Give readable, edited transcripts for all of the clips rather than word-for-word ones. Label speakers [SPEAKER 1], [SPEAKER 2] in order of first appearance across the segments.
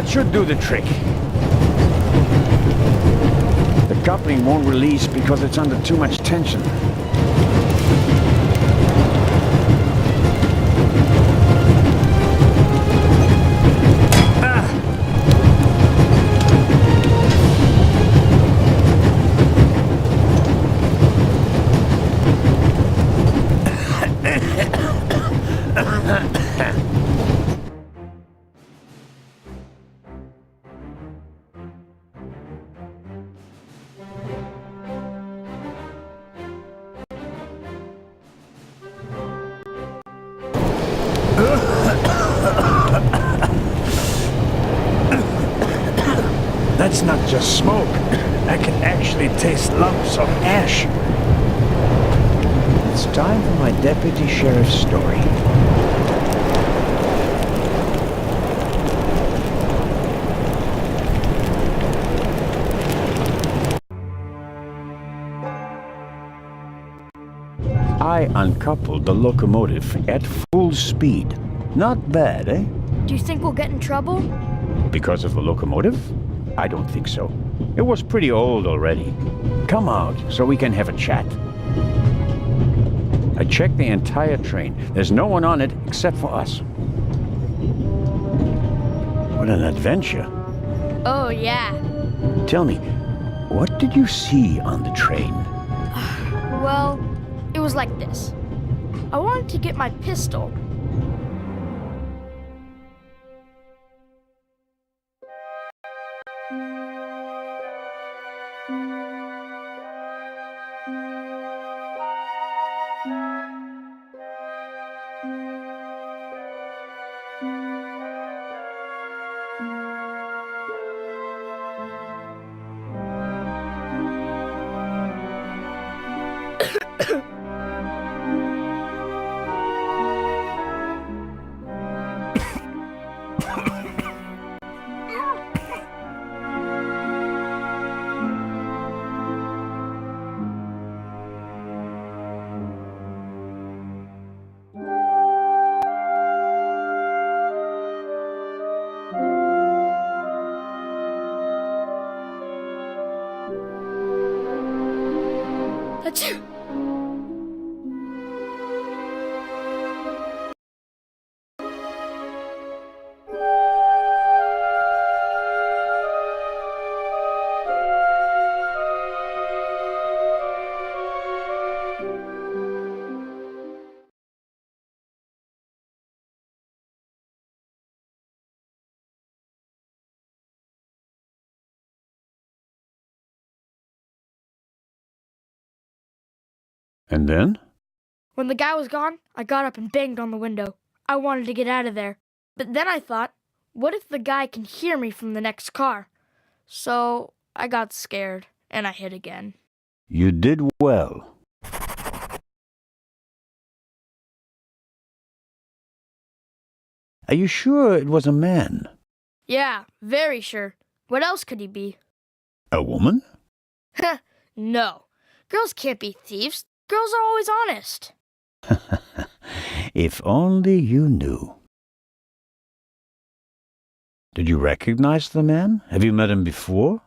[SPEAKER 1] should do the trick. The coupling won't release because it's under too much tension. That's not just smoke. I can actually taste lumps of ash. It's time for my deputy sheriff's story. I uncoupled the locomotive at full speed. Not bad, eh?
[SPEAKER 2] Do you think we'll get in trouble?
[SPEAKER 1] Because of the locomotive? I don't think so. It was pretty old already. Come out so we can have a chat. I checked the entire train. There's no one on it except for us. What an adventure.
[SPEAKER 2] Oh, yeah.
[SPEAKER 1] Tell me, what did you see on the train?
[SPEAKER 2] Well, it was like this. I wanted to get my pistol. Achoo!
[SPEAKER 1] And then?
[SPEAKER 2] When the guy was gone, I got up and banged on the window. I wanted to get out of there. But then I thought, what if the guy can hear me from the next car? So I got scared, and I hid again.
[SPEAKER 1] You did well. Are you sure it was a man?
[SPEAKER 2] Yeah, very sure. What else could he be?
[SPEAKER 1] A woman?
[SPEAKER 2] No. Girls can't be thieves. Girls are always honest.
[SPEAKER 1] If only you knew. Did you recognize the man? Have you met him before?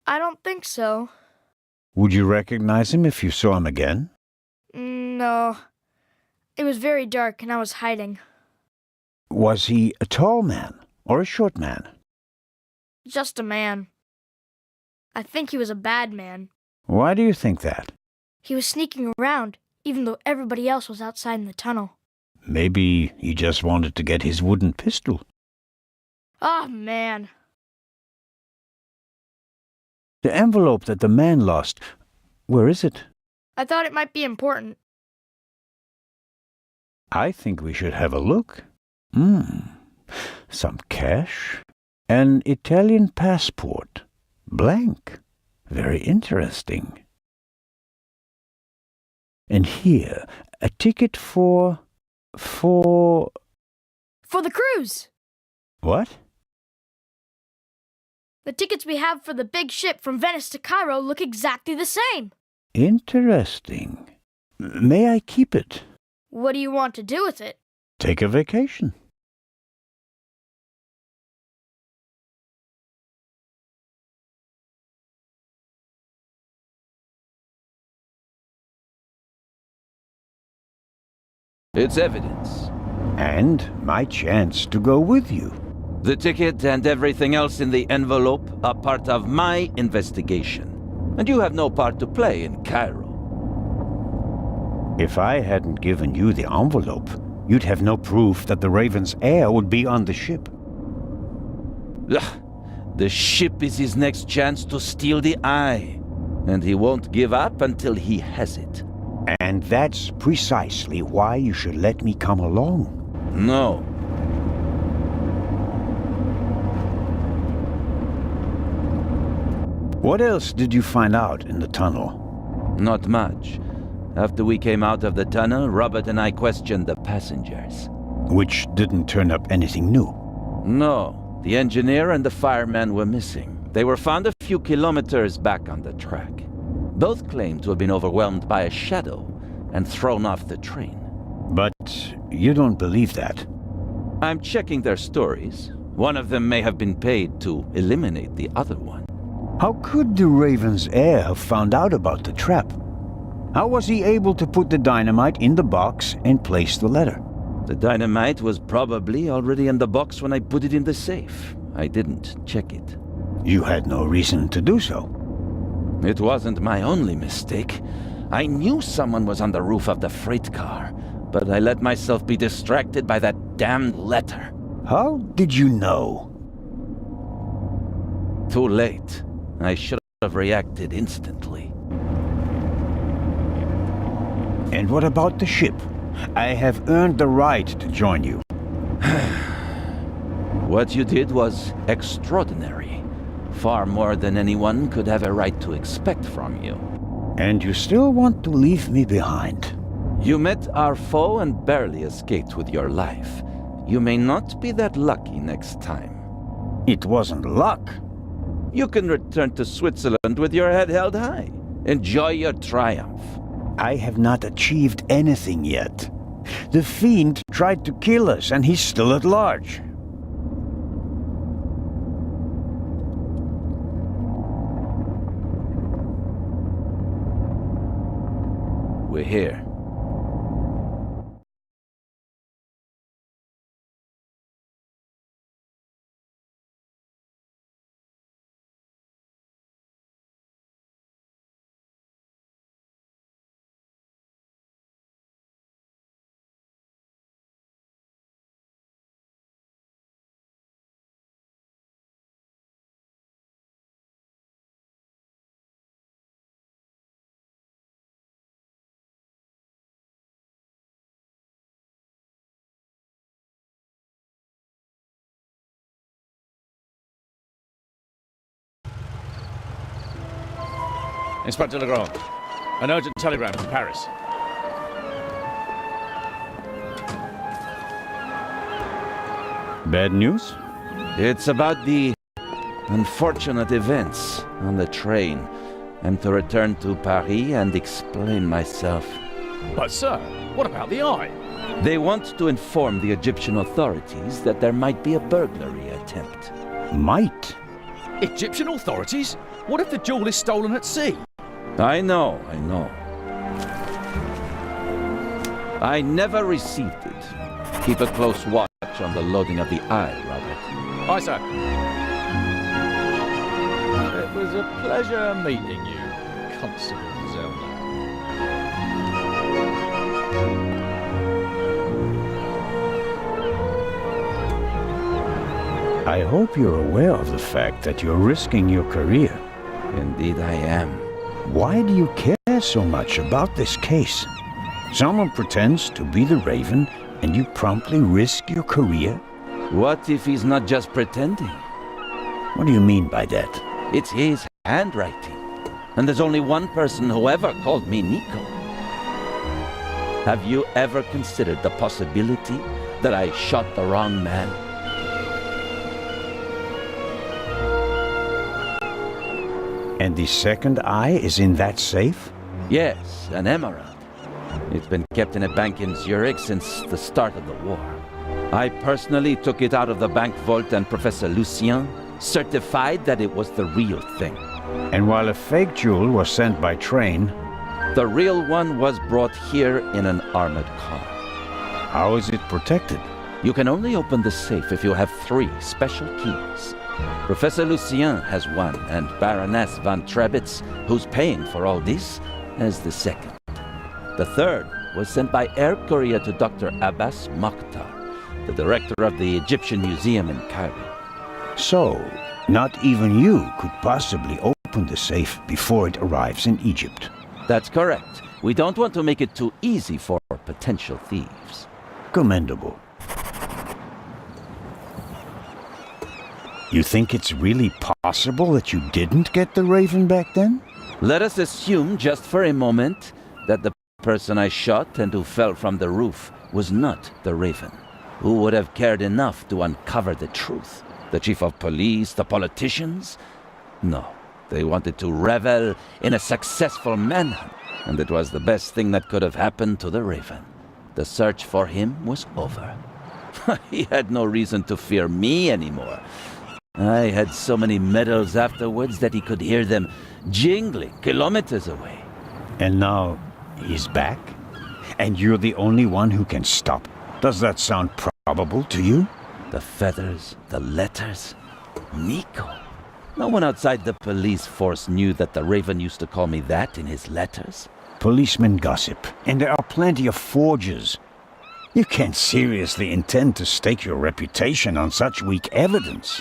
[SPEAKER 2] I don't think so.
[SPEAKER 1] Would you recognize him if you saw him again?
[SPEAKER 2] No. It was very dark and I was hiding.
[SPEAKER 1] Was he a tall man or a short man?
[SPEAKER 2] Just a man. I think he was a bad man.
[SPEAKER 1] Why do you think that?
[SPEAKER 2] He was sneaking around, even though everybody else was outside in the tunnel.
[SPEAKER 1] Maybe he just wanted to get his wooden pistol.
[SPEAKER 2] Oh, man.
[SPEAKER 1] The envelope that the man lost, where is it?
[SPEAKER 2] I thought it might be important.
[SPEAKER 1] I think we should have a look. Some cash. An Italian passport. Blank. Very interesting. And here, a ticket for
[SPEAKER 2] For the cruise!
[SPEAKER 1] what?
[SPEAKER 2] The tickets we have for the big ship from Venice to Cairo look exactly the same.
[SPEAKER 1] Interesting. May I keep it?
[SPEAKER 2] What do you want to do with it?
[SPEAKER 1] Take a vacation.
[SPEAKER 3] It's evidence.
[SPEAKER 1] And my chance to go with you.
[SPEAKER 3] The ticket and everything else in the envelope are part of my investigation. And you have no part to play in Cairo.
[SPEAKER 1] If I hadn't given you the envelope, you'd have no proof that the Raven's heir would be on the ship.
[SPEAKER 3] Ugh. The ship is his next chance to steal the eye. And he won't give up until he has it.
[SPEAKER 1] And that's precisely why you should let me come along.
[SPEAKER 3] No.
[SPEAKER 1] What else did you find out in the tunnel?
[SPEAKER 3] Not much. After we came out of the tunnel, Robert and I questioned the passengers.
[SPEAKER 1] Which didn't turn up anything new.
[SPEAKER 3] No, the engineer and the fireman were missing. They were found a few kilometers back on the track. Both claimed to have been overwhelmed by a shadow and thrown off the train.
[SPEAKER 1] But you don't believe that.
[SPEAKER 3] I'm checking their stories. One of them may have been paid to eliminate the other one.
[SPEAKER 1] How could the Raven's heir have found out about the trap? How was he able to put the dynamite in the box and place the letter?
[SPEAKER 3] The dynamite was probably already in the box when I put it in the safe. I didn't check it.
[SPEAKER 1] You had no reason to do so.
[SPEAKER 3] It wasn't my only mistake. I knew someone was on the roof of the freight car, but I let myself be distracted by that damned letter.
[SPEAKER 1] How did you know?
[SPEAKER 3] Too late. I should have reacted instantly.
[SPEAKER 1] And what about the ship? I have earned the right to join you.
[SPEAKER 3] What you did was extraordinary. Far more than anyone could have a right to expect from you.
[SPEAKER 1] And you still want to leave me behind?
[SPEAKER 3] You met our foe and barely escaped with your life. You may not be that lucky next time.
[SPEAKER 1] It wasn't luck.
[SPEAKER 3] You can return to Switzerland with your head held high. Enjoy your triumph.
[SPEAKER 1] I have not achieved anything yet. The Fiend tried to kill us, and he's still at large.
[SPEAKER 3] We're here.
[SPEAKER 4] Inspector Legrand, an urgent telegram from Paris.
[SPEAKER 1] Bad news?
[SPEAKER 3] It's about the unfortunate events on the train. I'm to return to Paris and explain myself.
[SPEAKER 4] But sir, what about the eye?
[SPEAKER 3] They want to inform the Egyptian authorities that there might be a burglary attempt.
[SPEAKER 1] Might?
[SPEAKER 4] Egyptian authorities? What if the jewel is stolen at sea?
[SPEAKER 3] I know. I never received it. Keep a close watch on the loading of the eye, Robert.
[SPEAKER 4] Aye, sir. It was a pleasure meeting you, Constable Zelda.
[SPEAKER 1] I hope you're aware of the fact that you're risking your career.
[SPEAKER 3] Indeed I am.
[SPEAKER 1] Why do you care so much about this case? Someone pretends to be the Raven, and you promptly risk your career?
[SPEAKER 3] What if he's not just pretending?
[SPEAKER 1] What do you mean by that?
[SPEAKER 3] It's his handwriting. And there's only one person who ever called me Nico. Have you ever considered the possibility that I shot the wrong man?
[SPEAKER 1] And the second eye is in that safe?
[SPEAKER 3] Yes, an emerald. It's been kept in a bank in Zurich since the start of the war. I personally took it out of the bank vault, and Professor Lucien certified that it was the real thing.
[SPEAKER 1] And while a fake jewel was sent by train,
[SPEAKER 3] the real one was brought here in an armored car.
[SPEAKER 1] How is it protected?
[SPEAKER 3] You can only open the safe if you have 3 special keys. Professor Lucien has one, and Baroness von Trebitz, who's paying for all this, has the second. The third was sent by air courier to Dr. Abbas Mokhtar, the director of the Egyptian Museum in Cairo.
[SPEAKER 1] So, not even you could possibly open the safe before it arrives in Egypt.
[SPEAKER 3] That's correct. We don't want to make it too easy for potential thieves.
[SPEAKER 1] Commendable. You think it's really possible that you didn't get the Raven back then?
[SPEAKER 3] Let us assume just for a moment that the person I shot and who fell from the roof was not the Raven. Who would have cared enough to uncover the truth? The chief of police, the politicians? No, they wanted to revel in a successful manhunt, and it was the best thing that could have happened to the Raven. The search for him was over. He had no reason to fear me anymore. I had so many medals afterwards that he could hear them jingling kilometers away.
[SPEAKER 1] And now he's back? And you're the only one who can stop? Does that sound probable to you?
[SPEAKER 3] The feathers, the letters. Nico. No one outside the police force knew that the Raven used to call me that in his letters.
[SPEAKER 1] Policemen gossip, and there are plenty of forgers. You can't seriously intend to stake your reputation on such weak evidence.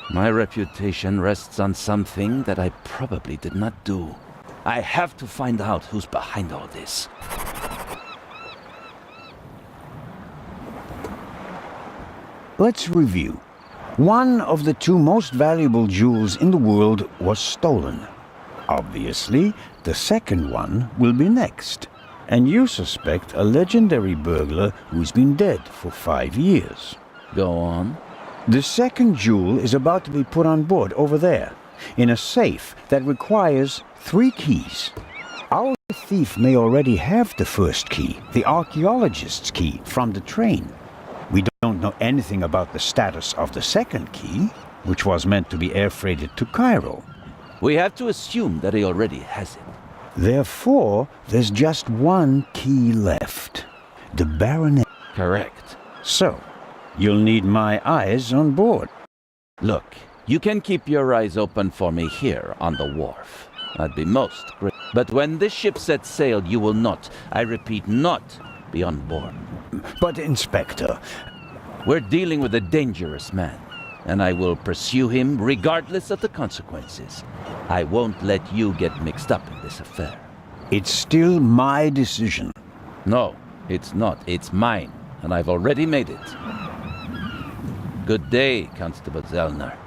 [SPEAKER 3] My reputation rests on something that I probably did not do. I have to find out who's behind all this.
[SPEAKER 1] Let's review. One of the 2 most valuable jewels in the world was stolen. Obviously, the second one will be next. And you suspect a legendary burglar who's been dead for 5 years.
[SPEAKER 3] Go on.
[SPEAKER 1] The second jewel is about to be put on board over there, in a safe that requires 3 keys. Our thief may already have the first key, the archaeologist's key, from the train. We don't know anything about the status of the second key, which was meant to be air freighted to Cairo.
[SPEAKER 3] We have to assume that he already has it.
[SPEAKER 1] Therefore, there's just 1 key left. The Baronet.
[SPEAKER 3] Correct.
[SPEAKER 1] So, you'll need my eyes on board.
[SPEAKER 3] Look, you can keep your eyes open for me here on the wharf. I'd be most grateful. But when this ship sets sail, you will not, I repeat, not be on board.
[SPEAKER 1] But, Inspector...
[SPEAKER 3] We're dealing with a dangerous man, and I will pursue him regardless of the consequences. I won't let you get mixed up in this affair.
[SPEAKER 1] It's still my decision.
[SPEAKER 3] No, it's not. It's mine, and I've already made it. Good day, Constable Zellner.